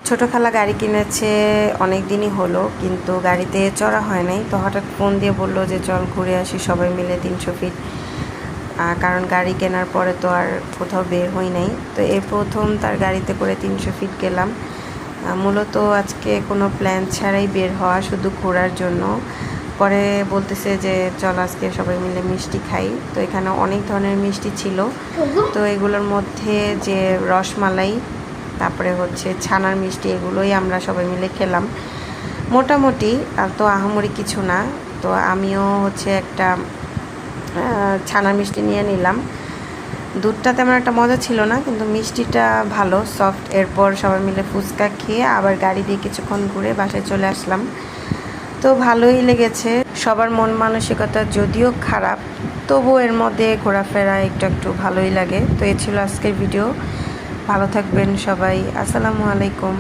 ছোট খালা গাড়ি কিনেছে অনেক দিনই হলো, কিন্তু গাড়িতে চড়া হয় নাই। তো হঠাৎ ফোন দিয়ে বললো যে চল ঘুরে আসি সবাই মিলে 300 ফিট। কারণ গাড়ি কেনার পরে তো আর কোথাও বের হই নাই। তো এই প্রথম তার গাড়িতে করে 300 ফিট গেলাম। মূলত আজকে কোনো প্ল্যান ছাড়াই বের হওয়া, শুধু ঘোরার জন্য। পরে বলতেছে যে চল আজকে সবাই মিলে মিষ্টি খাই। তো এখানে অনেক ধরনের মিষ্টি ছিল। তো এগুলোর মধ্যে যে রসমালাই, তারপরে হচ্ছে ছানার মিষ্টি, এগুলোই আমরা সবাই মিলে খেলাম। মোটামুটি তো আহামরি কিছু না। তো আমিও হচ্ছে একটা ছানার মিষ্টি নিয়ে নিলাম। দুধটা তেমন একটা মজা ছিল না, কিন্তু মিষ্টিটা ভালো সফট। এরপর সবাই মিলে ফুচকা খেয়ে আবার গাড়ি দিয়ে কিছুক্ষণ ঘুরে বাসায় চলে আসলাম। তো ভালোই লেগেছে। সবার মন মানসিকতা যদিও খারাপ, তবু এর মধ্যে ঘোরাফেরা একটু একটু ভালোই লাগে। তো এ ছিল আজকের ভিডিও। ভালো থাকবেন সবাই। আসসালামু আলাইকুম।